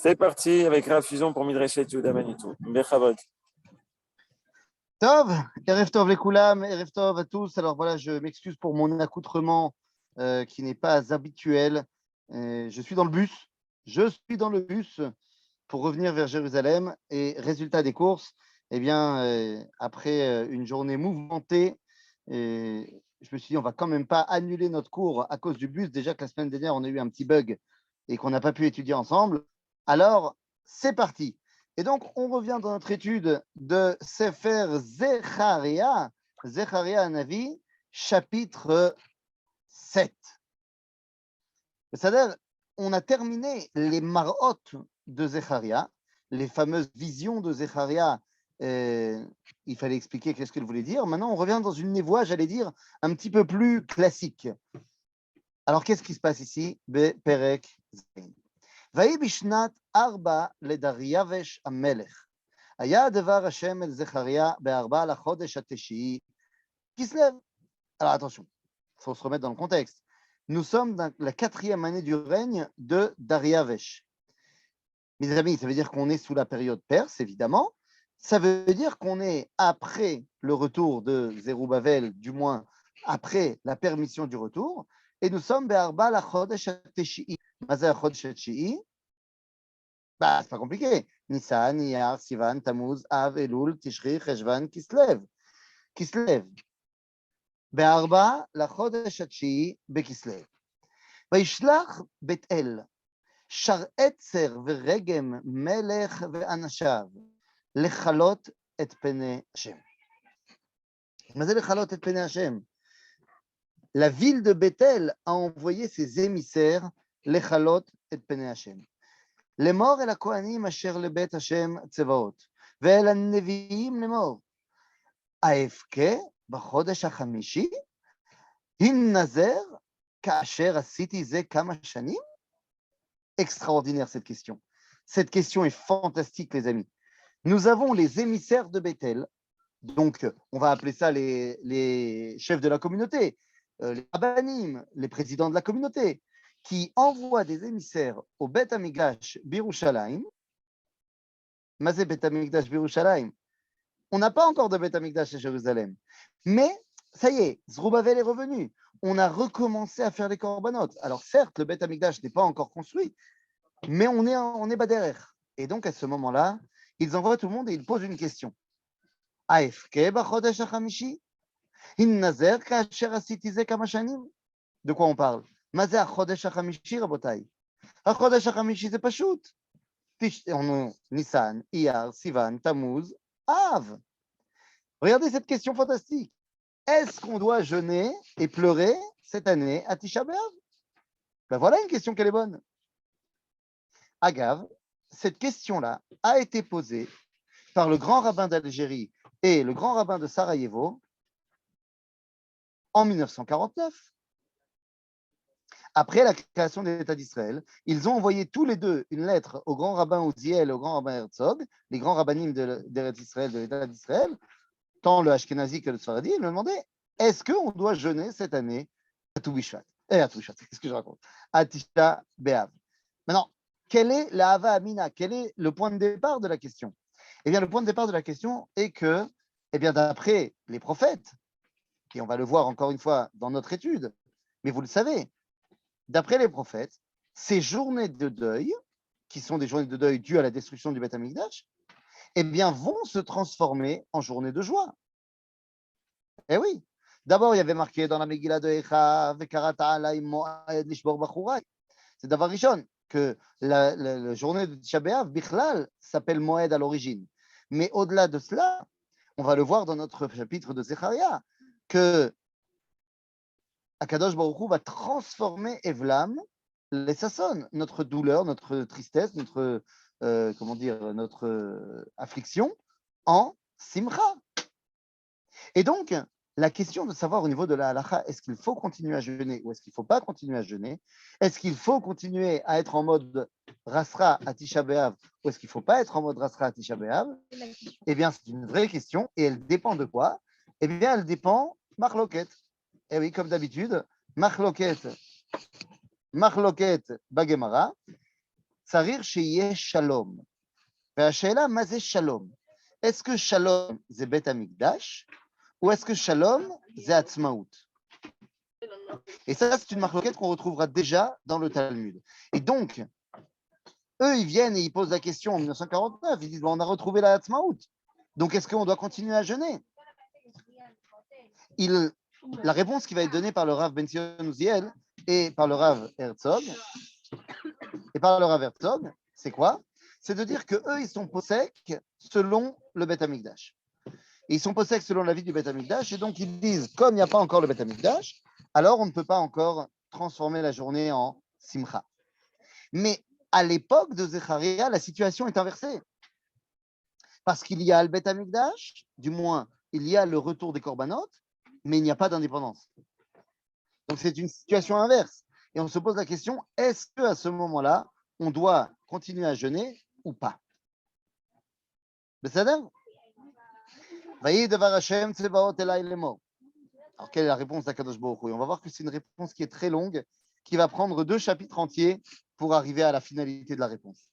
C'est parti avec Rav Fusion pour Midrashet Yehuda Manitou. Bechavod. Tov, Erev Tov les Koulam, Erev Tov à tous. Alors voilà, je m'excuse pour mon accoutrement qui n'est pas habituel. Je suis dans le bus. Je suis dans le bus pour revenir vers Jérusalem. Et résultat des courses, eh bien, après une journée mouvementée, je me suis dit, on va quand même pas annuler notre cours à cause du bus. Déjà que la semaine dernière, on a eu un petit bug et qu'on n'a pas pu étudier ensemble. Alors, c'est parti. Et donc, on revient dans notre étude de Sefer Zecharia, Zecharia Navi, chapitre 7. C'est-à-dire, on a terminé les marot de Zecharia, les fameuses visions de Zecharia. Il fallait expliquer qu'est-ce qu'elle voulait dire. Maintenant, on revient dans une névoie, j'allais dire, un petit peu plus classique. Alors, qu'est-ce qui se passe ici? Perek Zayin. ויהי בשנת 4 לדריווש המלך. היה דבר השם אל זכריה ב4 לחודש התשיעי, כסלו. Alors attention, il faut se remettre dans le contexte. Nous sommes dans la 4e année du règne de Dariavesh. Mes amis, ça veut dire qu'on est sous la période perse, évidemment. Ça veut dire qu'on est après le retour de Zerubbabel, du moins après la permission du retour. Et nous sommes ב4 לחודש התשיעי. מה זה החודש התשיעי? Bah, c'est pas compliqué. Nissan, Iyar, Sivan, Tammuz, Av, Elul, Tishri, Cheshvan, Kislev. Kislev. ב4 לחודש התשיעי בכסלו. וישלח בית אל שרעצר ורגם מלך ואנשיו לכלות את פני השם. מה זה לכלות את פני השם? La ville de Bethel a envoyé ses émissaires לכלות את פני השם. לאמור אל הכהנים אשר לבית השם צבאות, ואל הנביאים לאמור, האבכה בחודש החמישי, הנזר כאשר עשיתי זה כמה שנים? Extraordinaire cette question. Cette question est fantastique, les amis. Nous avons les émissaires de Bethel, donc on va appeler ça les chefs de la communauté, les rabbanim, les présidents de la communauté, qui envoient des émissaires au Beth Amikdash Birushalayim. Mazé Beth Amikdash Birushalayim. On n'a pas encore de Beth Amikdash à Jérusalem. Mais ça y est, Zerubbabel est revenu. On a recommencé à faire les korbanot. Alors certes, le Beth Amikdash n'est pas encore construit, mais on est baderer. Et donc à ce moment-là, ils envoient tout le monde et ils posent une question. AFK b'chodesh hachamishi? Hinnazer kasher asiti ze kama shanim? De quoi on parle? מה זה החודש החמישי, רבותיי? החודש החמישי זה פשוט. ניסן, אייר, סיוון, תמוז, אב. Regardez cette question fantastique. Est-ce qu'on doit jeûner et pleurer cette année à Tisha B'Av? Ben voilà une question qui est bonne. Agav, cette question-là a été posée par le grand rabbin d'Algérie et le grand rabbin de Sarajevo en 1949. Après la création de l'État d'Israël, ils ont envoyé tous les deux une lettre au grand rabbin Uziel et au grand rabbin Herzog, les grands rabbinim d'Eretz Israël, de l'État d'Israël, tant le Ashkenazi que le Sfaradi, ils me demandaient est-ce qu'on doit jeûner cette année à Toubishvat qu'est-ce que je raconte? À Tisha B'Av. Maintenant, quelle est la Hava Amina? Quel est le point de départ de la question? Eh bien, le point de départ de la question est que, eh bien, d'après les prophètes, et on va le voir encore une fois dans notre étude, mais vous le savez, d'après les prophètes, ces journées de deuil, qui sont des journées de deuil dues à la destruction du Beth Amikdash, eh bien, vont se transformer en journées de joie. Eh oui. D'abord, il y avait marqué dans la Megillah de Echa, Vekarata alay moed lishbor bachurai. C'est d'abord Rishon que la journée de Tisha B'Av, Bichlal, s'appelle Moed à l'origine. Mais au-delà de cela, on va le voir dans notre chapitre de Zecharia, que Akadosh Baruch Hu va transformer Evlam, les Sasson, notre douleur, notre tristesse, notre, notre affliction, en Simcha. Et donc, la question de savoir au niveau de la halacha, est-ce qu'il faut continuer à jeûner ou est-ce qu'il ne faut pas continuer à jeûner? Est-ce qu'il faut continuer à être en mode Rasra à Tisha B'Av ou est-ce qu'il ne faut pas être en mode Rasra à Tisha B'Av? Eh bien, c'est une vraie question et elle dépend de quoi? Eh bien, elle dépend Marloket. Eh oui, comme d'habitude, Marloket Bagemara, צריך שיהיה שלום. והשאלה, מה זה שלום? Est-ce que שלום זה בית המקדש, ou est-ce que שלום זה עצמאות? Et ça, c'est une marloquette qu'on retrouvera déjà dans le Talmud. Et donc, eux, ils viennent et ils posent la question en 1949. Ils disent, on a retrouvé la Hatzmaout. Donc, est-ce qu'on doit continuer à jeûner? La réponse qui va être donnée par le Rav Ben Zion Uziel et par le Rav Herzog, c'est quoi? C'est de dire qu'eux, ils sont possèques selon le Beth Amikdash. Ils sont possèques selon l'avis du Beth Amikdash, et donc ils disent, comme il n'y a pas encore le Beth Amikdash, alors on ne peut pas encore transformer la journée en simcha. Mais à l'époque de Zecharia, la situation est inversée. Parce qu'il y a le Beth Amikdash, du moins, il y a le retour des korbanot, mais il n'y a pas d'indépendance. Donc c'est une situation inverse. Et on se pose la question, est-ce qu'à ce moment-là, on doit continuer à jeûner ou pas? בסדר? ויהי דבר השם צבאות אליי לאמור. Alors, quelle est la réponse d'Akadosh Baruch Hu? On va voir que c'est une réponse qui est très longue, qui va prendre 2 chapitres entiers pour arriver à la finalité de la réponse.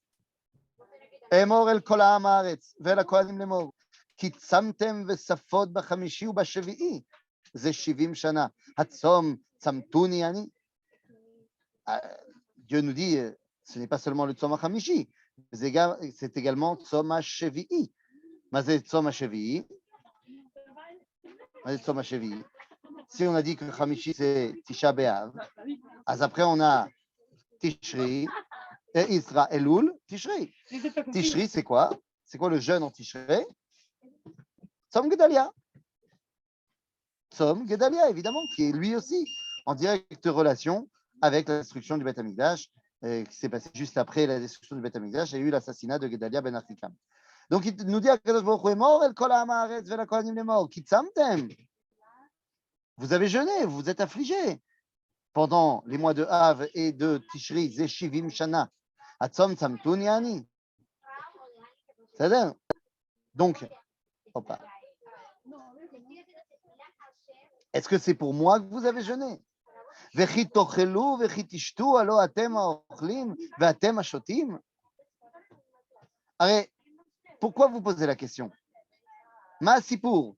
אמור אל כל העם הארץ ואל הכהנים לאמור, כי צמתם וספות בחמישי ובשביעי, זה 70 שנה. הצום צמתוני אני. Dieu nous dit, ce n'est pas seulement le tzom hachamishi, c'est également tzom hashevi'i. מה זה tzom hashevi'i? מה זה tzom hashevi'i? Si on a dit que Hamishi c'est Tisha B'Av, après on a Tishri, Isra, Elul, Tishri. Tishri c'est quoi? C'est quoi le jeûne en Tishri? Tzom Gedalia. Tzom Gedalia, évidemment, qui est lui aussi en directe relation avec la destruction du Beth Amikdash, qui s'est passé juste après la destruction du Beth Amikdash. Il y a eu l'assassinat de Gedalia ben Achikam. Donc il nous dit à Kadosh Baruch Hu, Emor el kol ha'am haaretz ve'el hakohanim lemor, ki tzamtem. Vous avez jeûné, vous êtes affligés pendant les mois de Av et de Tishri, Zeshivim Shana. Atzom Tzamtun Yani. C'est-à-dire, donc, opa. Est-ce que c'est pour moi que vous avez jeûné? Vechit tochelu, vechit tishtu, alo atem ha'ochlim, ve'atem ha'shotim. Allez, pourquoi vous posez la question? Ma sipour.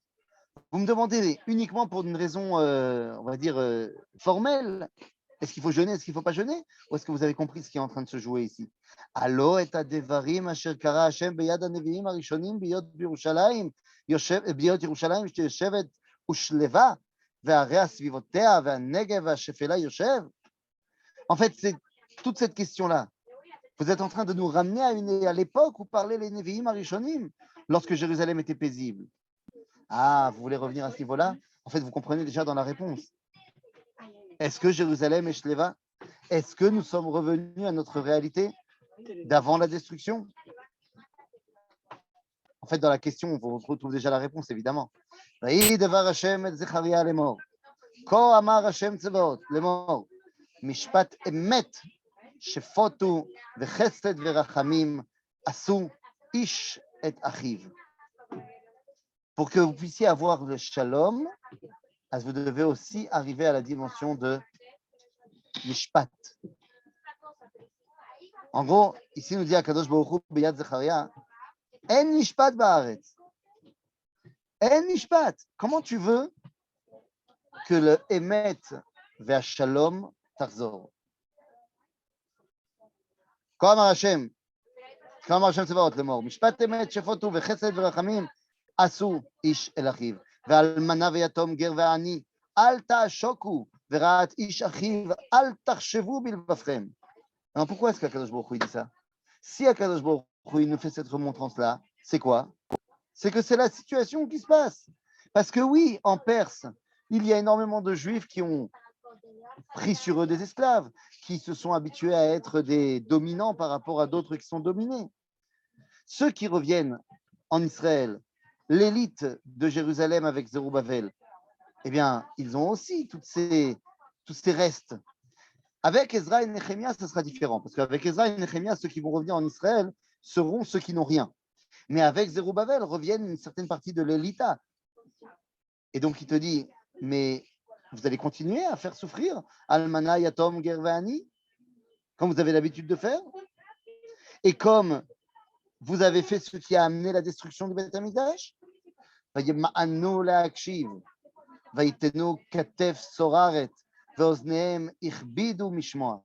Vous me demandez uniquement pour une raison, on va dire, formelle. Est-ce qu'il faut jeûner, est-ce qu'il ne faut pas jeûner? Ou est-ce que vous avez compris ce qui est en train de se jouer ici? Allo et adevarim asher kara Hashem beyad haneviim harishonim biyot Yerushalayim, biyot Yerushalayim sheyoshevet ushleva ve'arei hasvivotea ve'hanegev ve'hashefela yoshev. En fait, c'est toute cette question-là. Vous êtes en train de nous ramener à l'époque où parlaient les neviim harishonim, lorsque Jérusalem était paisible. Ah, vous voulez revenir à ce niveau-là? En fait, vous comprenez déjà dans la réponse. Est-ce que Jérusalem est Shleva? Est-ce que nous sommes revenus à notre réalité d'avant la destruction? En fait, dans la question, on retrouve déjà la réponse, évidemment. ויהי דבר השם את זכריה לאמור. כה אמר השם צבאות לאמור. משפט אמת שפוטו וחסד ורחמים עשו איש את אחיו. Pour que vous puissiez avoir le shalom, vous devez aussi arriver à la dimension de mishpat. En gros, ici nous dit Akadosh Baruch Hu beyad Zecharia, en mishpat ba'aretz. En mishpat. Comment tu veux que le emet ve'a shalom tarzor? Comme Hashem tzavaot lemor, mishpat emet shefotu vechesed verachamim. עשו איש אל אחיו, ואלמנה ויתום גר ועני, אל תעשוקו, ורעת איש אחיו, אל תחשבו בלבבכם. Alors pourquoi est-ce qu'Akadosh Baruch Hu dit ça? Si Akadosh Baruch Hu nous fait cette remontrance-là, c'est quoi? C'est que c'est la situation qui se passe. Parce que oui, en Perse, il y a énormément de Juifs qui ont pris sur eux des esclaves, qui se sont habitués à être des dominants par rapport à d'autres qui sont dominés. Ceux qui reviennent en Israël, l'élite de Jérusalem avec Zerubbabel, eh bien, ils ont aussi tous ces restes. Avec Ezra et Nehemia, ce sera différent, parce qu'avec Ezra et Nehemia, ceux qui vont revenir en Israël seront ceux qui n'ont rien. Mais avec Zerubbabel reviennent une certaine partie de l'élita. Et donc, il te dit, mais vous allez continuer à faire souffrir Almana, Yatom, Ger Ve'ani, comme vous avez l'habitude de faire? Et comme vous avez fait ce qui a amené la destruction du Beth Amikdash, וימאנו להקשיב, ויתנו כתף סוררת, ואוזניהם הכבידו משמוע.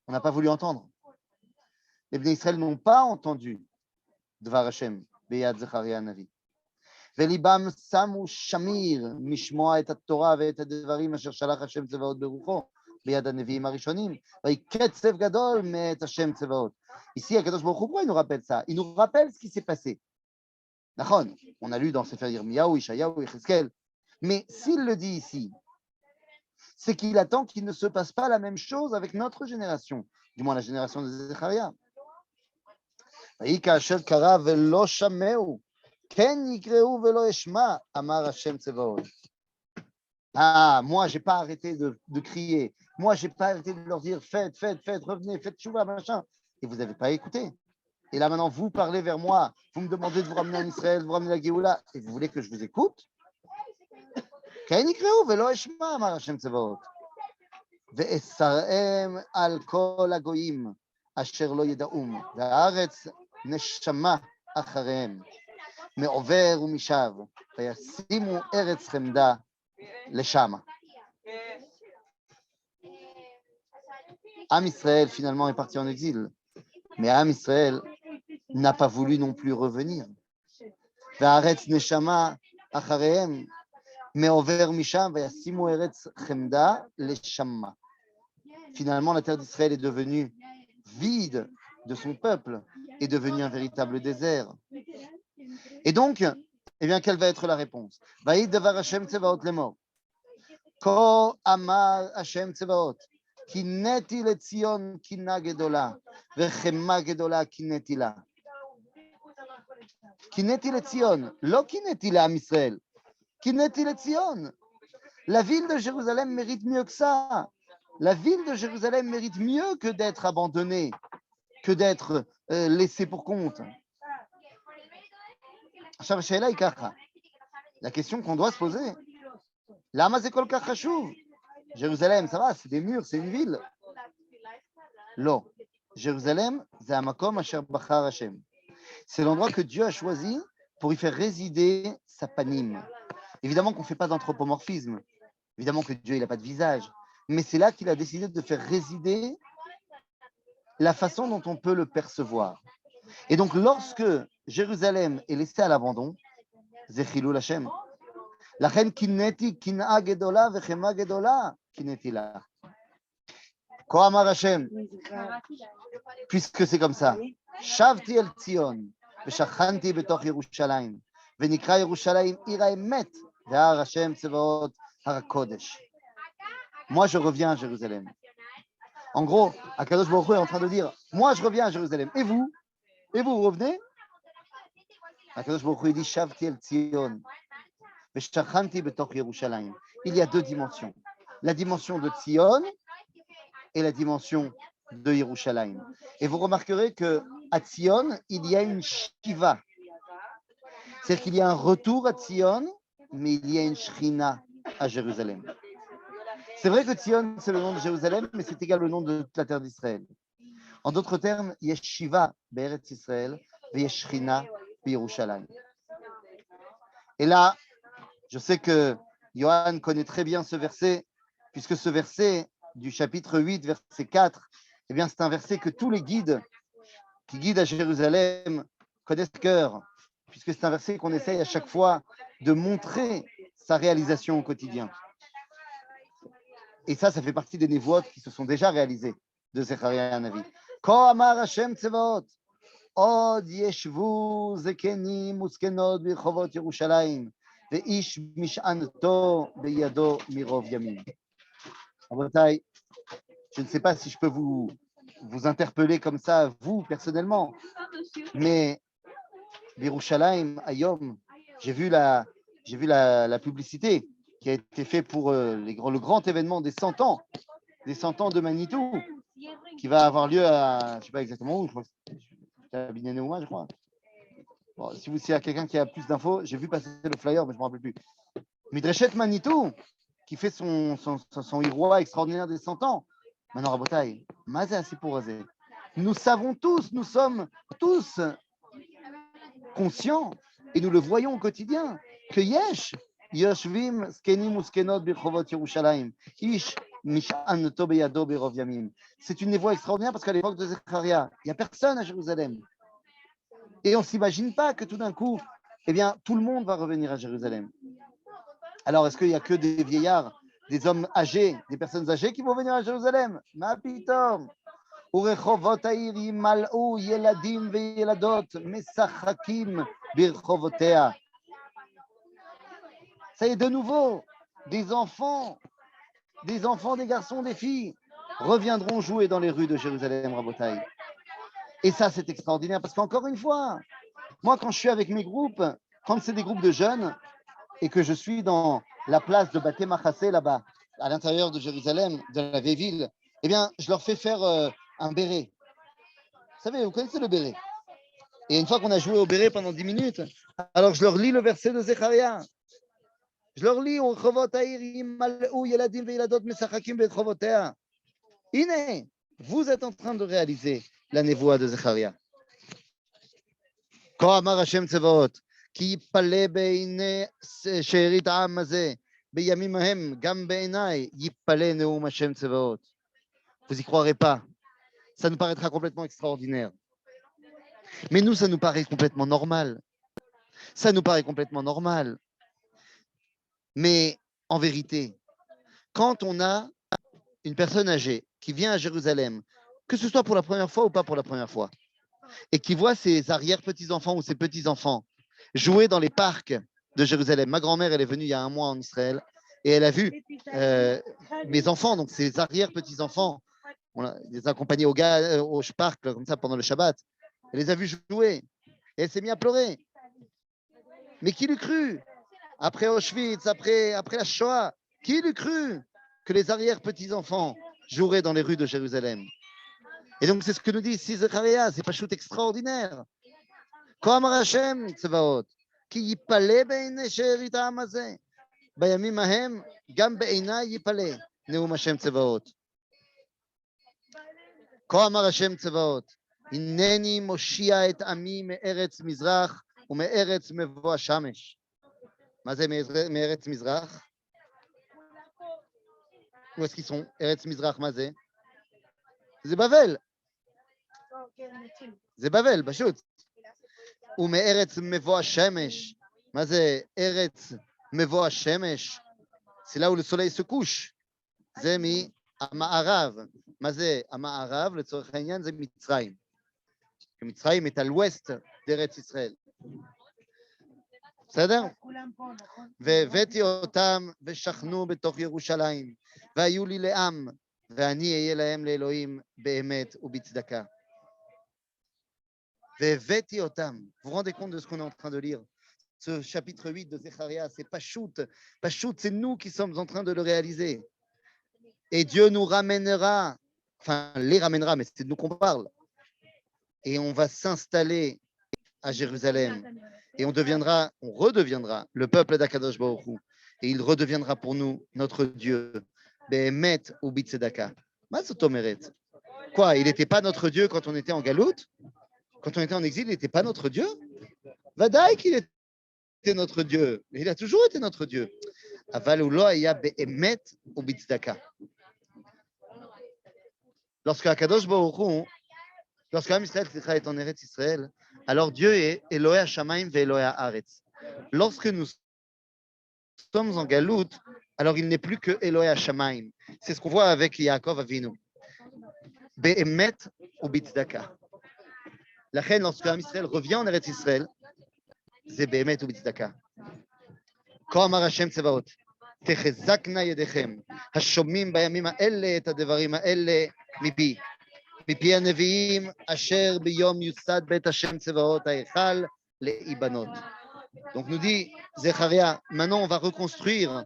On n'a pas voulu entendre. Les Bnei Israël n'ont pas entendu Dvar Hashem, Beyad Zecharia Navi. וליבם שמו שמיר משמוע את התורה ואת הדברים אשר שלח השם צבאות ברוחו ביד הנביאים הראשונים, ויקצב גדול מאת השם צבאות. Ici, Akadosh Baruch Hu, pourquoi il nous rappelle ça? Il nous rappelle ce qui s'est passé. D'accord? On a lu dans Sefer Yirmiyahu, Ishayahu, Yechezkel. Mais s'il le dit ici, c'est qu'il attend qu'il ne se passe pas la même chose avec notre génération, du moins la génération de Zecharia. ויהי כאשר קרא ולא שמעו, כן יקראו ולא ישמע, אמר השם צבאות. Ah, moi, je n'ai pas arrêté de crier. Moi, je n'ai pas arrêté de leur dire faites, revenez, faites chouva, machin. Et vous n'avez pas écouté. Et là, maintenant, vous parlez vers moi. Vous me demandez de vous ramener en Israël, de vous ramener la Géoula. Et vous voulez que je vous écoute? כן יקראו ולא ישמע, אמר השם צבאות. ואסרם על כל הגויים אשר לא ידעום, והארץ נשמה אחריהם, מעובר ומשב, וישימו ארץ חמדה לשמה. Am Israël finalement est parti en exil, mais Am Israël n'a pas voulu non plus revenir. והארץ נשמה אחריהם, מעובר משם, וישימו ארץ חמדה לשמה. Finalement, la terre d'Israël est devenue vide de son peuple, est devenue un véritable désert. Et donc, eh bien, quelle va être la réponse? Vaïd devar Hashem tsevaot lemor. Ko amar Hashem tsevaot. Kineti le Tzion kina gedola. Vechema gedola kineti la. Kineti le Tzion. Lo kineti la Am Israël. Kineti le Tzion. La ville de Jérusalem mérite mieux que ça. La ville de Jérusalem mérite mieux que d'être abandonnée, que d'être laissée pour compte. La question qu'on doit se poser, Lama c'est kol kach chashuv? Jérusalem, ça va, c'est des murs, c'est une ville. Lo, Jérusalem, c'est un makom asher bachar Hashem. C'est l'endroit que Dieu a choisi pour y faire résider sa panim. Évidemment qu'on ne fait pas d'anthropomorphisme. Évidemment que Dieu, il n'a pas de visage. Mais c'est là qu'il a décidé de faire résider la façon dont on peut le percevoir. Et donc, lorsque Jérusalem est laissée à l'abandon, Zechilul Hashem. La reine kineti kina gedola vechema gedola kineti la. Ko amar Hashem. Puisque c'est comme ça. Shavti el Tzion, veshachanti betoch Yerushalayim, venikra Yerushalayim ira emet, ve'ar Hashem tzevaot harakodesh. Moi, je reviens à Jérusalem. En gros, Akadosh Baruch Hu est en train de dire, moi, je reviens à Jérusalem. Et vous? Et vous revenez? Akadosh Baruch Hu dit, Shavti el Tzion, veshachanti betoch Yerushalayim. Il y a deux dimensions. La dimension de Tzion et la dimension de Yerushalayim. Et vous remarquerez qu'à Tzion, il y a une shiva. C'est-à-dire qu'il y a un retour à Tzion, mais il y a une shrina à Jérusalem. C'est vrai que Tzion, c'est le nom de Jérusalem, mais c'est également le nom de toute la terre d'Israël. En d'autres termes, il y a Shiva, Be'eretz Israël, et il y a Shrina, Yerushalayim. Et là, je sais que Johan connaît très bien ce verset, puisque ce verset du chapitre 8, verset 4, eh bien, c'est un verset que tous les guides qui guident à Jérusalem connaissent de cœur, puisque c'est un verset qu'on essaye à chaque fois de montrer sa réalisation au quotidien. Et ça fait partie des névoot qui se sont déjà réalisés de Zecharia Hanavi. Ko amar Hashem tzevaot, od yeshvu zekenim uzkenot birchovot Yerushalayim, ve'ish mish'anto beyado mirov yamim. Rabotai, je ne sais pas si je peux vous interpeller comme ça, vous, personnellement, mais Yerushalayim, Ayom, j'ai vu la publicité qui a été fait pour le grand événement des 100 ans de Manitou, qui va avoir lieu à, je ne sais pas exactement où, je crois que c'est à Binyanéouma, je crois. Bon, s'il y a quelqu'un qui a plus d'infos, j'ai vu passer le flyer, mais je ne me rappelle plus. Midreshet Manitou, qui fait son roi extraordinaire des 100 ans. Maintenant, Rabotai, Mazé assez pour Razé. Nous savons tous, nous sommes tous conscients, et nous le voyons au quotidien, que Yoshvim Skenim ou Skenot Birchovot Yerushalayim, Ish Mish'anto Beyado Berov Yamim. C'est une névoie extraordinaire parce qu'à l'époque de Zecharia, il n'y a personne à Jérusalem. Et on ne s'imagine pas que tout d'un coup, eh bien, tout le monde va revenir à Jérusalem. Alors, est-ce qu'il n'y a que des vieillards, des hommes âgés, des personnes âgées qui vont venir à Jérusalem? Ma pitom. ורחובות העיר ימלאו ילדים וילדות משחקים ברחובותיה. Ça y est, de nouveau, des enfants, des garçons, des filles, reviendront jouer dans les rues de Jérusalem, Rabotai. Et ça, c'est extraordinaire, parce qu'encore une fois, moi, quand je suis avec mes groupes, quand c'est des groupes de jeunes, et que je suis dans la place de Baté Machassé, là-bas, à l'intérieur de Jérusalem, de la vieille ville, eh bien, je leur fais faire un béret. Vous savez, vous connaissez le béret. Et une fois qu'on a joué au béret pendant 10 minutes, alors je leur lis le verset de Zecharia. Je leur lis Iné, vous êtes en train de réaliser la névoie de Zecharia. Quand Amar Hashem Tsevaot, qui yipale beine she'erit ha'am hazeh, beyamim hahem, gam be'enai, yipale neum Hashem Tsevaot. Vous n'y croirez pas. Ça nous paraîtra complètement extraordinaire. Mais nous, ça nous paraît complètement normal. Ça nous paraît complètement normal. Mais en vérité, quand on a une personne âgée qui vient à Jérusalem, que ce soit pour la première fois ou pas pour la première fois, et qui voit ses arrière-petits-enfants ou ses petits-enfants jouer dans les parcs de Jérusalem. Ma grand-mère, elle est venue il y a un mois en Israël et elle a vu mes enfants, donc ses arrière-petits-enfants, on les a accompagnés au parc, comme ça, pendant le Shabbat. Elle les a vus jouer et elle s'est mise à pleurer. Mais qui l'eût cru? Après Auschwitz, après la Shoah, qui l'eût cru que les arrière-petits-enfants joueraient dans les rues de Jérusalem? Et donc, c'est ce que nous dit ici Zecharia, c'est pas chute extraordinaire. Comme Hashem Tsevaot, qui yipale be'inei she'erit ha'am hazeh, bayamim hahem, gam be'inai yipale, neum Hashem Tsevaot. Comme Hashem Tsevaot, hineni moshia et ami me'eretz mizrach u'me'eretz mevo hashamesh. מה זה מארץ מזרח? où est-ce qu'ils sont? ארץ מזרח, מה זה? זה בבל. זה בבל, פשוט. ומארץ מבוא השמש. מה זה ארץ מבוא השמש? c'est là où le soleil se couche. זה מהמערב. מה זה המערב? לצורך העניין זה מצרים. מצרים est à l'ouest d'Eretz Israël. בסדר? והבאתי אותם ושכנו בתוך ירושלים, והיו לי לעם, ואני אהיה להם לאלוהים באמת ובצדקה. והבאתי אותם. Vous vous rendez compte de ce qu'on est en train de lire? Ce chapitre 8 de Zecharia, c'est pas shoot, c'est nous qui sommes en train de le réaliser. Et Dieu nous ramènera, enfin les ramènera, mais c'est de nous qu'on parle. Et on va s'installer à Jérusalem. Et on redeviendra le peuple d'Akadosh Baruch Hu. Et il redeviendra pour nous notre Dieu. Behemet ou Bitzedaka. Mazotomeret. Quoi, il n'était pas notre Dieu quand on était en galoute? Quand on était en exil, il n'était pas notre Dieu? Vadaï qu'il était notre Dieu. Il a toujours été notre Dieu. Aval ou lo haya behemet ou Bitzedaka. Lorsque Akadosh Baruch Hu, lorsque Am Israël est en Eretz Israël, alors Dieu est Elohé Hashamaim ve Elohé Haaretz. Lorsque nous sommes en galoute, alors il n'est plus que Elohé Hashamaim. C'est ce qu'on voit avec Yaakov Avinu. Be'emet ou Bitzdaka. La reine, lorsque Am Israël revient en Eretz Israël, c'est Be'emet ou Bitzdaka. כה אמר השם צבאות, תחזקנה ידיכם, השומעים בימים האלה את הדברים האלה מפי. מפי הנביאים אשר ביום יוסד בית השם צבאות ההיכל להיבנות. Donc nous dit Zecharia, maintenant on va reconstruire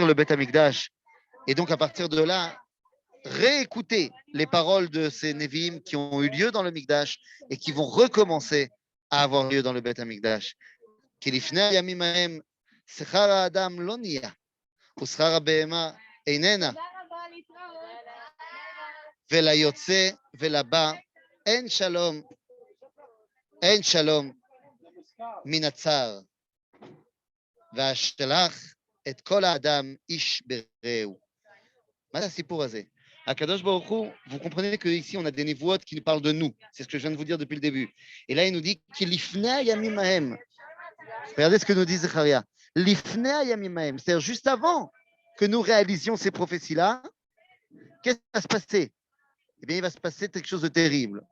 le Beth Amikdash. Et donc à partir de là, réécouter les paroles de ces Nevi'im qui ont eu lieu dans le Mikdash et qui vont recommencer à avoir lieu dans le Beth Amikdash. כי לפני הימים ההם שכר האדם לא נהיה, ושכר הבהמה איננה. וליוצא ולבא, אין שלום, אין שלום מן הצער. והשלח את כל האדם איש ברעהו. מה זה הסיפור הזה? Akadosh Baruch Hu, vous comprenez qu'ici on a des névoot qui nous parlent de nous. C'est ce que je viens de vous dire depuis le début. Et là, il nous dit qu'il lifnei yamim hahem. Regardez ce que nous dit Zecharia. Lifnei yamim hahem. C'est-à-dire juste avant que nous réalisions ces prophéties-là, qu'est-ce qui va se passer? Eh bien, il va se passer quelque chose de terrible.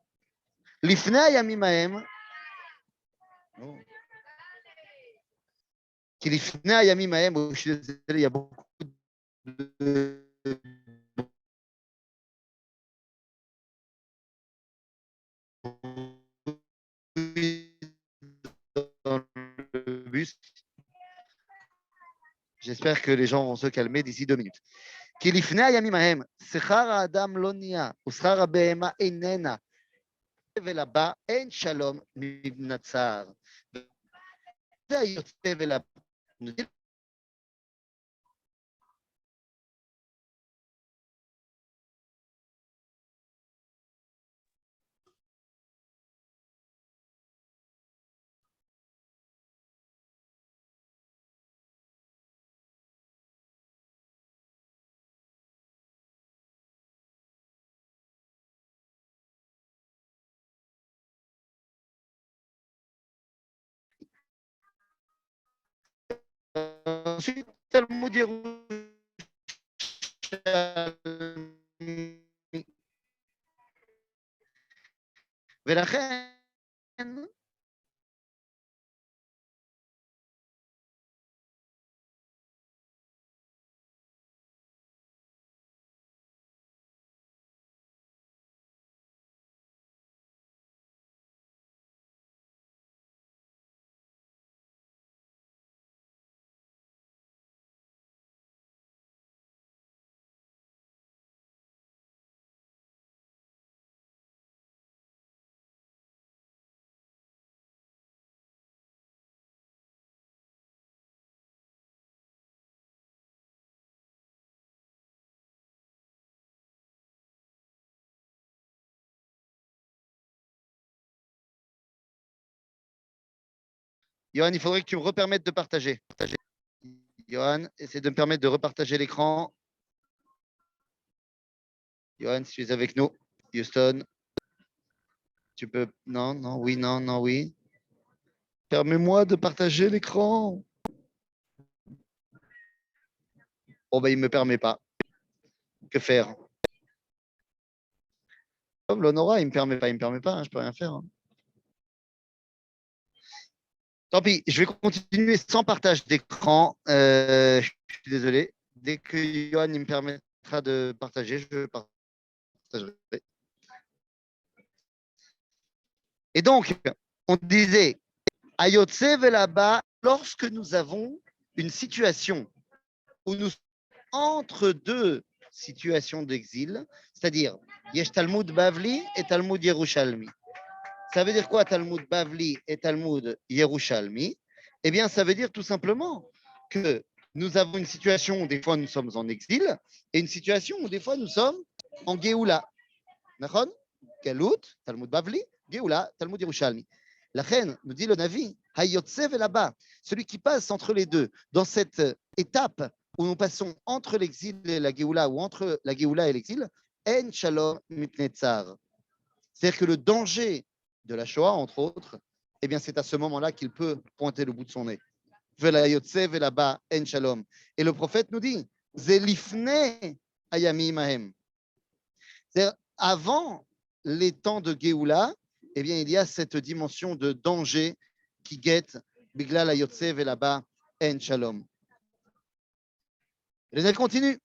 Lifnei yamim hahem. Qui lifnei yamim hahem. Je suis désolé, il y a beaucoup de dans le bus. J'espère que les gens vont se calmer d'ici 2 minutes. כי לפני הימים ההם, שכר האדם לא נהיה, ושכר הבהמה איננה, ולבא אין שלום מן הצער. זה היוצא ולבא. ensuite, Talmud Yerushalmi. ולכן, Johan, il faudrait que tu me repermettes de partager. Johan, essaie de me permettre de repartager l'écran. Johan, si tu es avec nous. Houston, tu peux... Non, non, oui, non, non, oui. Permets-moi de partager l'écran. Oh, ben, il ne me permet pas. Que faire? Comme l'Honora, il ne me permet pas, hein, je ne peux rien faire. Hein. Tant pis, je vais continuer sans partage d'écran. Je suis désolé. Dès que Johan il me permettra de partager, je partagerai. Et donc, on disait, Ayotse Velaba, lorsque nous avons une situation où nous sommes entre deux situations d'exil, c'est-à-dire Yesh Talmud Bavli et Talmud Yerushalmi. Ça veut dire quoi Talmud Bavli et Talmud Yerushalmi? Eh bien, ça veut dire tout simplement que nous avons une situation où des fois nous sommes en exil et une situation où des fois nous sommes en Géoula. Nachon? Galut, Talmud Bavli, Géoula, Talmud Yerushalmi. La reine nous dit le Navi, Hayotse Velaba, celui qui passe entre les deux, dans cette étape où nous passons entre l'exil et la Géoula ou entre la Géoula et l'exil, En Shalom Mipnei Tsar. C'est-à-dire que le danger de la Shoah, entre autres, eh bien, c'est à ce moment-là qu'il peut pointer le bout de son nez. Velayotse velaba en shalom. Et le prophète nous dit, Zelifne ayami mahem. C'est-à-dire, avant les temps de Géoula, eh bien, il y a cette dimension de danger qui guette Bigla la yotse velaba en shalom. Les elle continue.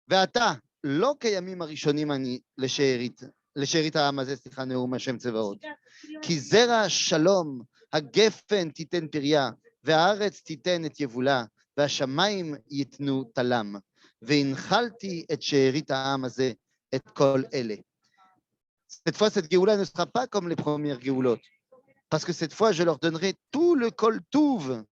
Ve'ata lo kayamim arishonim ani lesheerit. לשארית העם הזה, סליחה, נאום השם צבאות. כי זרע השלום, הגפן תיתן פריה, והארץ תיתן את יבולה, והשמיים ייתנו תלם. והנחלתי את שארית העם הזה, את כל אלה. Cette fois, cette Géoula ne sera pas comme les premières Géoulotes. Parce que cette fois, je leur donnerai tout le kol touv.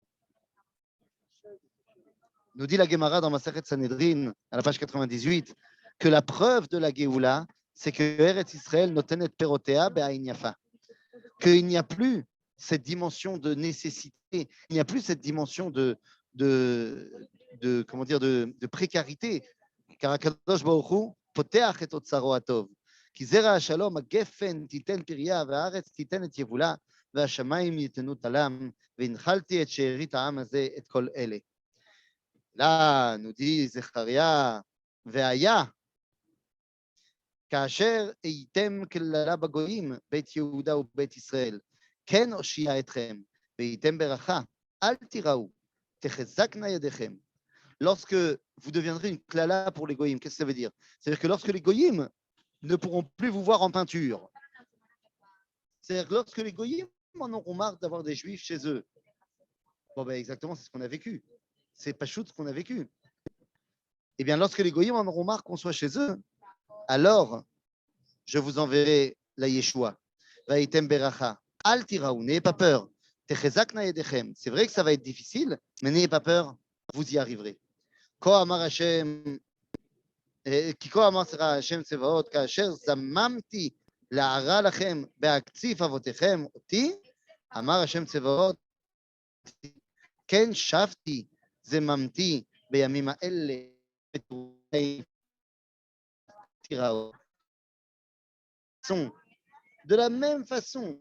Nous dit la Gemara dans Masechet Sanhedrin, à la page 98, que la preuve de la Géoula, c'est que Eretz Israël notenet perotea be'ayin yafa, qu'il n'y a plus cette dimension de nécessité, il n'y a plus cette dimension comment dire, de précarité, car Akadosh Baruch Hu poteach et otzaro atov, כי זרע השלום הגפן תיתן פריה והארץ תיתן את יבולה והשמיים ייתנו תלם והנחלתי את שארית העם הזה את כל אלה. Là, nous dit Zecharia, והיה כאשר הייתם כללה בגויים בית יהודה ובית ישראל, כן הושיע אתכם והייתם ברכה, אל תיראו, תחזקנה ידיכם. Lorsque vous deviendrez une klala pour les goyim, qu'est-ce que ça veut dire? C'est-à-dire que lorsque les goyim ne pourront plus vous voir en peinture, c'est-à-dire que lorsque les goyim en auront marre d'avoir des juifs chez eux, bon ben exactement, c'est ce qu'on a vécu. C'est pas chouette ce qu'on a vécu. Eh bien, lorsque les goyim en auront marre qu'on soit chez eux, alors je vous enverrai la Yeshua. Vaïtem beracha. Al tiraou, n'ayez pas peur. Techezakna yedechem. C'est vrai que ça va être difficile, mais n'ayez pas peur, vous y arriverez. Ko amar Hashem, כי כה אמר השם צבאות, כאשר זממתי להרע לכם בהקציף אבותיכם אותי, אמר השם צבאות, כן שבתי זממתי בימים האלה בתורי תיראו. De la même façon,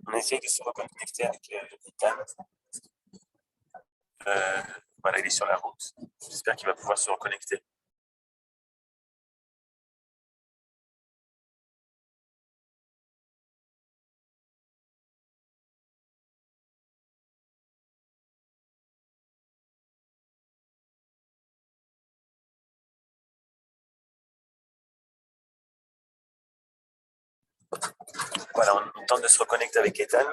On essaye de se reconnecter avec Ethan. Voilà, il est sur la route. J'espère qu'il va pouvoir se reconnecter. Voilà, on tente de se reconnecter avec Ethan.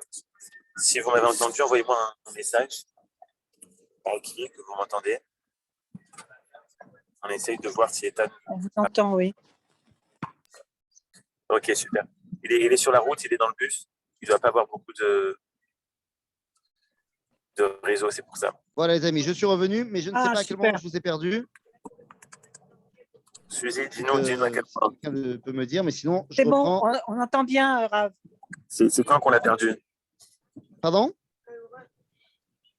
Si vous m'avez entendu, envoyez-moi un message par écrit que vous m'entendez. On essaye de voir si Ethan... On vous entend, oui. Ok, super. Il est sur la route, il est dans le bus. Il ne doit pas avoir beaucoup de... de réseau, c'est pour ça. Voilà les amis, je suis revenu, mais je ne sais pas à quel moment super. je vous ai perdu. Suzy, dis-nous à quel point. Quelqu'un peut me dire, mais sinon, je C'est bon, reprends. on entend bien, Rav. C'est quand qu'on l'a perdu? Pardon?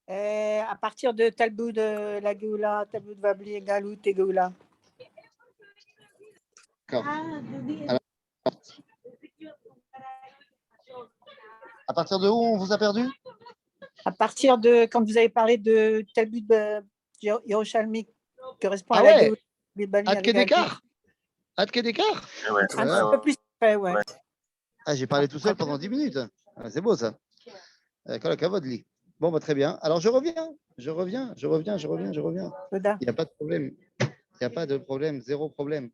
À partir de Talmud la Géoula, Talmud Vabli, Galout et Géoula. D'accord. Alors, à partir de où on vous a perdu? À partir de quand vous avez parlé de Talmud Yerushalmi, qui correspond à Ah la ouais, Géoula. Bali Ad avec Kedekar. Ad Kedekar. Ouais, un petit peu plus près, ouais. Ah, j'ai parlé tout seul pendant 10 minutes. Ah, c'est beau ça. Kol hakavod li. Bon, bah, très bien. Alors, je reviens. Toda. Il n'y a pas de problème. Il n'y a pas de problème. Zéro problème.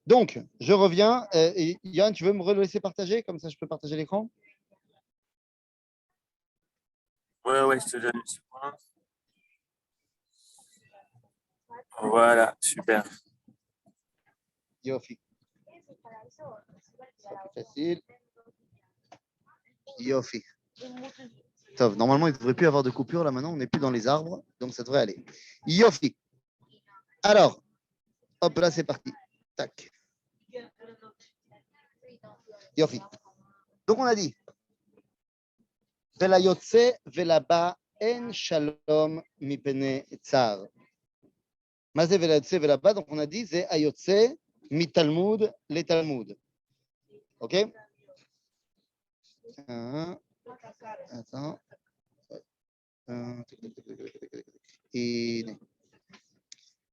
Donc, je reviens. Et Yann, tu veux me laisser partager? Comme ça, je peux partager l'écran. Ouais, je te donne une seconde. Voilà, super. Yofi. C'est plus facile. Yofi. Top. Normalement, il ne devrait plus y avoir de coupure. Là, maintenant, on n'est plus dans les arbres. Donc, ça devrait aller. Yofi. Alors, hop, là, c'est parti. Tac. Yofi. Donc, on a dit Vela yotse, vela ba, en shalom mipene tsar. Mazé vela yotse, vela ba. Donc, on a dit c'est ayotse, mi Talmud, les Talmud. OK? Attends.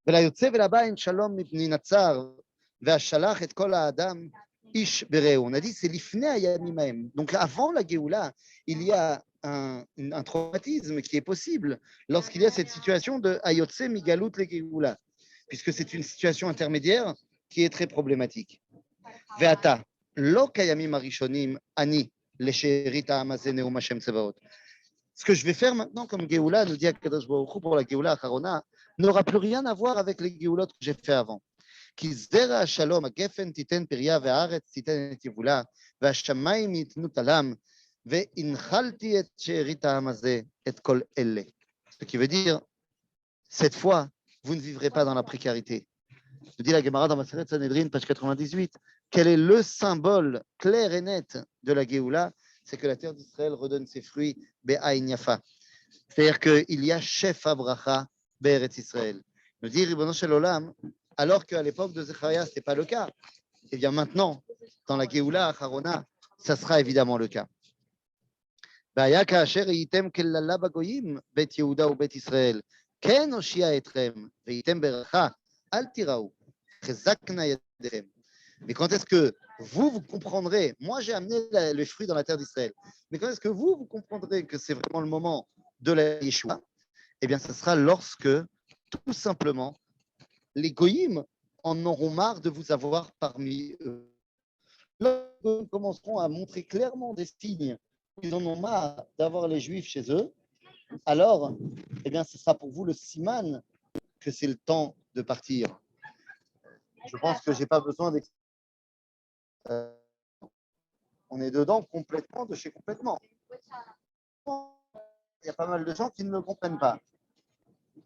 ולא יוצא ולבא אין שלום מפני נצר, והשלח את כל האדם איש ברעהו. On a dit c'est l'ifnei hayamim haem. Donc avant la Géoula, il y a un traumatisme qui est possible lorsqu'il y a cette situation de ayotse migalout le Géoula, puisque c'est une situation intermédiaire qui est très problématique. Ve'ata, lo kayamim arishonim ani lesherit ha'am hazeh neum Hashem tzevaot. Ce que je vais faire maintenant comme Géoula, nous dit Akadosh Baruch Hu pour la Géoula Acharona, n'aura plus rien à voir avec les Géoulotes que j'ai fait avant. כי זרע השלום, הגפן תיתן פריה והארץ תיתן את יבולה, והשמיים ייתנו תלם, והנחלתי את שארית העם הזה, את כל אלה. Ce qui veut dire, cette fois, vous ne vivrez pas dans la précarité. Je dis la Gemara dans Maseret Sanhedrin, page 98, quel est le symbole clair et net de la Géoula? C'est que la terre d'Israël redonne ses fruits, Be'aïn Yafa. C'est-à-dire qu'il y a Shefa Bracha Be'eretz Israël. Nous dit Ribono Shel Olam, alors qu'à l'époque de Zecharia, ce n'était pas le cas. Eh bien maintenant, dans la Géoula Acharona, ça sera évidemment le cas. והיה כאשר הייתם כללה בגויים, בית יהודה ובית ישראל, כן הושיע אתכם, והייתם ברכה, אל תיראו, חזקנה ידיכם. Mais quand est-ce que vous comprendrez, moi j'ai amené le fruit dans la terre d'Israël, mais quand est-ce que vous comprendrez que c'est vraiment le moment de la Yeshua? Eh bien, ce sera lorsque, tout simplement, les goïms en auront marre de vous avoir parmi eux. Lorsqu'ils commenceront à montrer clairement des signes qu'ils en ont marre d'avoir les Juifs chez eux, alors, eh bien, ce sera pour vous le siman que c'est le temps de partir. Je pense que je n'ai pas besoin d'expliquer. On est dedans complètement, de chez complètement. Il y a pas mal de gens qui ne le comprennent pas.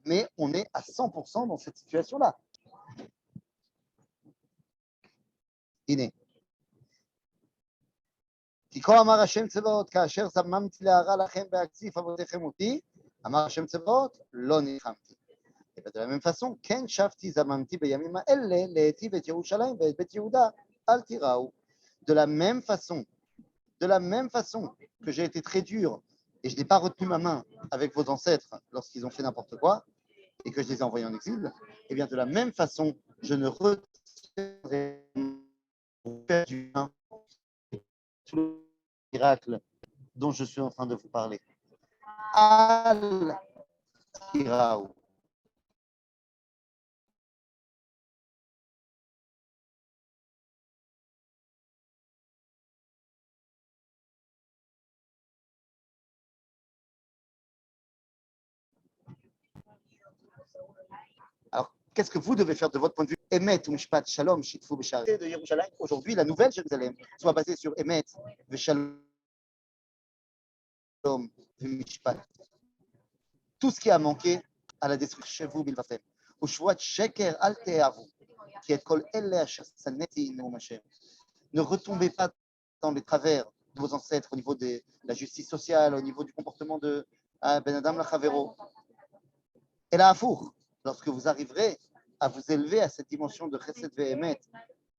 Mais on est à 100% dans cette situation-là. Iné. כי כה אמר השם צבאות, כאשר זממתי להרע לכם בהקציף אבותיכם אותי, אמר השם צבאות, לא נלחמתי. de la même façon, כן שבתי זממתי בימים האלה להיטיב את ירושלים ואת בית יהודה, אל תיראו. De la même façon que j'ai été très dur et je n'ai pas retenu ma main avec vos ancêtres lorsqu'ils ont fait n'importe quoi et que je les ai envoyés en exil, et bien de la même façon, je ne retiendrai pour faire du bien tout le miracle dont je suis en train de vous parler. Al-Tiraou. Alors, qu'est-ce que vous devez faire de votre point de vue? Emet ou Mishpat Shalom, Shitfu B'Shar. De Yerushalayim, aujourd'hui, la nouvelle Jérusalem soit basée sur Emet, Shalom, Mishpat. tout ce qui a manqué à la destruction chez vous, Bilvatem. Ushvat sheker al te'avu, qui est kol elle ashaneti noum Hashem. Ne retombez pas dans les travers de vos ancêtres au niveau de la justice sociale, au niveau du comportement de Ben Adam Lachavero. Et là, lorsque vous arriverez à vous élever à cette dimension de Chesed ve'emet,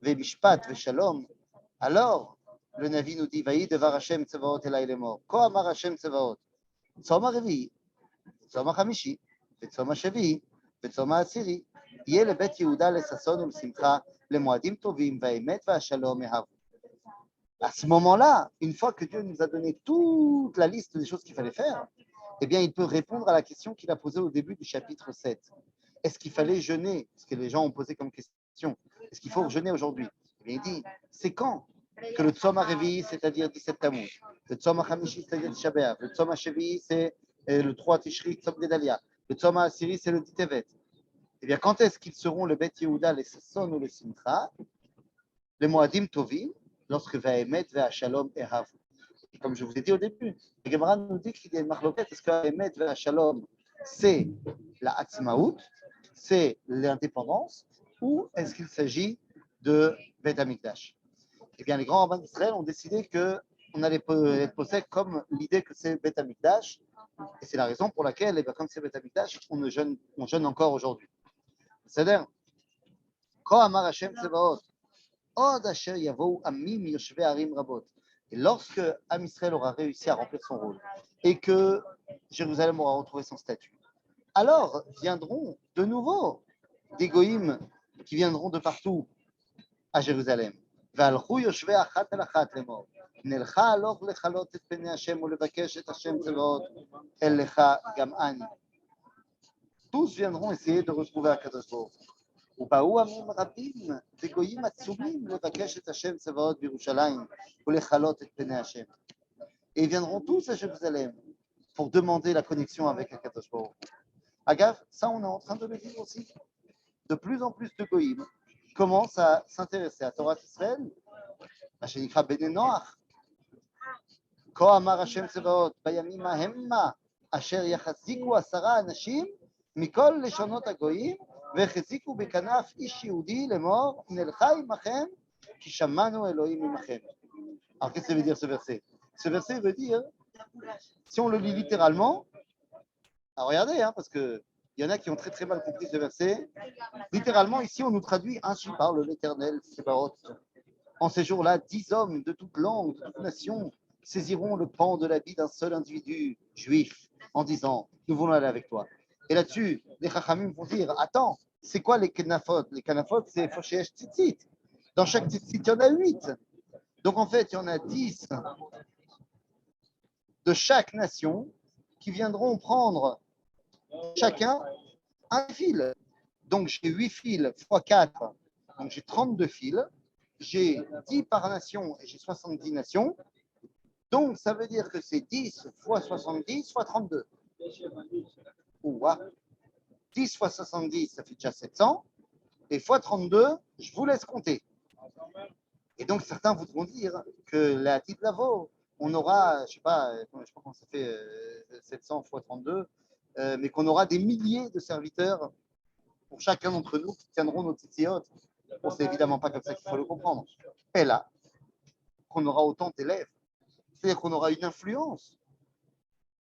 ve'mishpat ve'shalom, alors le Navi nous dit Vaï devar Hashem tsevaot elai lemor. Ko amar Hashem tsevaot. Tzom ha'revi'i, tzom ha'chamishi, ve'tzom ha'shevi'i, ve'tzom ha'asiri. יהיה לבית יהודה לששון ולשמחה, למועדים טובים, והאמת והשלום יהבו. À ce moment-là, une fois que Dieu nous a donné toute la liste des choses qu'il fallait faire, eh bien, il peut répondre à la question qu'il a posée au début du chapitre 7. Est-ce qu'il fallait jeûner? Ce que les gens ont posé comme question. Est-ce qu'il faut jeûner aujourd'hui? Eh bien, il dit, c'est quand que le Tzom HaRevi'i, c'est-à-dire 17 Tammuz, le Tzom HaChamishi, c'est-à-dire Tisha B'Av, le Tzom HaShevi'i, c'est le 3 Tishri, Tzom Gedalia, le Tzom HaAsiri, c'est le Titevet. Eh bien, quand est-ce qu'ils seront le Bet Yehuda, les Sasson ou les Simcha, les Moadim Tovim, lorsque Va'emet, Va'ashalom et Hav. Comme je vous ai dit au début, le Gemara nous dit qu'il y a une marloquette. Est-ce que Va'emet, Va'ashalom, c'est la Hatzmaout, c'est l'indépendance, ou est-ce qu'il s'agit de Bet Amikdash? Eh bien, les grands rabbins d'Israël ont décidé qu'on allait être posé comme l'idée que c'est Bet Amikdash, et c'est la raison pour laquelle, eh bien, comme c'est Bet Amikdash, on jeûne encore aujourd'hui. C'est-à-dire, quand Amar Hashem Tsevaot, Od Asher Yavou Amim Yoshvei Harim Rabot, et lorsque Am Israël aura réussi à remplir son rôle et que Jérusalem aura retrouvé son statut, alors viendront de nouveau des goïms qui viendront de partout à Jérusalem. והלכו יושבי אחת אל אחת לאמור, נלכה הלוך לכלות את פני השם ולבקש את השם צבאות, אל לך גם אני. Tous viendront essayer de retrouver הקדוש ברוך הוא. ובאו עמים רבים וגויים עצומים לבקש את השם צבאות בירושלים ולכלות את פני השם. Et ils viendront tous à Jérusalem pour demander la connexion avec הקדוש ברוך הוא. Agave, ça on est en train de le vivre aussi. De plus en plus de goïms commencent à s'intéresser à Torah d'Israël, מה שנקרא בני נוח. כה אמר השם צבאות בימים ההמה אשר יחזיקו 10 אנשים מכל לשונות הגויים והחזיקו בכנף איש יהודי לאמור נלכה עמכם כי שמענו אלוהים עמכם. Alors qu'est-ce que ça veut dire ce verset? Ce verset veut dire, si on le lit littéralement, alors regardez, parce que il y en a qui ont très très mal compris ce verset. Littéralement, ici, on nous traduit « Ainsi parle l'Éternel, Sébaoth ». En ces jours-là, 10 hommes de toute langue, de toute nation, saisiront le pan de l'habit d'un seul individu juif en disant « Nous voulons aller avec toi ». Et là-dessus, les Chachamim vont dire « Attends, c'est quoi les Kenafot ?» Les Kenafot, c'est Foshesh Tzitzit. Dans chaque Tzitzit, il y en a 8. Donc en fait, il y en a 10 de chaque nation qui viendront prendre chacun un fil. Donc j'ai 8 fils x 4, donc j'ai 32 fils. J'ai 10 par nation et j'ai 70 nations. Donc ça veut dire que c'est 10 fois 70 fois 32. Ouah. 10 fois 70, ça fait déjà 700. Et fois 32, je vous laisse compter. Et donc certains voudront dire que la petite lavo, on aura, je ne sais pas comment ça fait 700 fois 32, mais qu'on aura des milliers de serviteurs pour chacun d'entre nous qui tiendront nos tzitzit. Bon, c'est évidemment pas comme ça qu'il faut le comprendre. Et là, qu'on aura autant d'élèves, c'est-à-dire qu'on aura une influence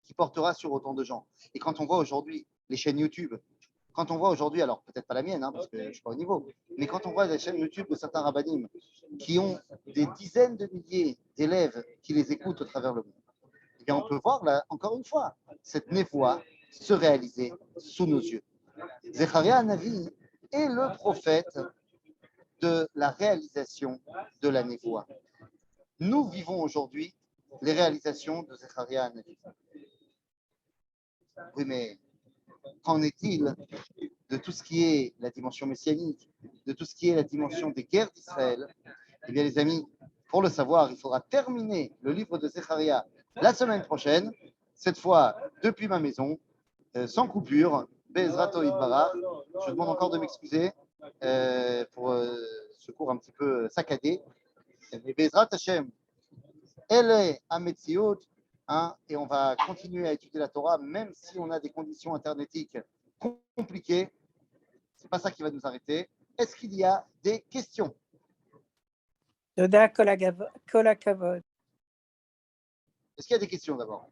qui portera sur autant de gens. Et quand on voit aujourd'hui les chaînes YouTube, quand on voit aujourd'hui, alors peut-être pas la mienne, parce que je ne suis pas au niveau, mais quand on voit les chaînes YouTube de certains rabbinim qui ont des dizaines de milliers d'élèves qui les écoutent au travers le monde, eh bien on peut voir là, encore une fois, cette névoie se réaliser sous nos yeux. Zecharia Hanavi est le prophète de la réalisation de la névoie. Nous vivons aujourd'hui les réalisations de Zecharia Hanavi. Oui, mais qu'en est-il de tout ce qui est la dimension messianique, de tout ce qui est la dimension des guerres d'Israël? Eh bien, les amis, pour le savoir, il faudra terminer le livre de Zecharia la semaine prochaine, cette fois depuis ma maison, sans coupure. Be'ezrat Yitbarach. Je demande encore de m'excuser pour ce cours un petit peu saccadé. Mais Be'ezrat Hashem, elle est Ametziut. hein, et on va continuer à étudier la Torah, même si on a des conditions internetiques compliquées. C'est pas ça qui va nous arrêter. Est-ce qu'il y a des questions? תודה, כל הכבוד. Est-ce qu'il y a des questions d'abord?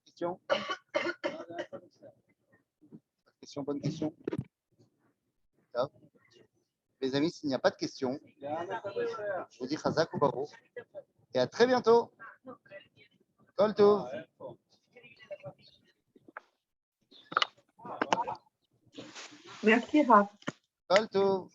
Question? Question, bonne question. Top. Les amis, s'il n'y a pas de questions, je vous dis Chazak ou Baruch et à très bientôt. Kol Tov. Merci, Rav. Kol Tov.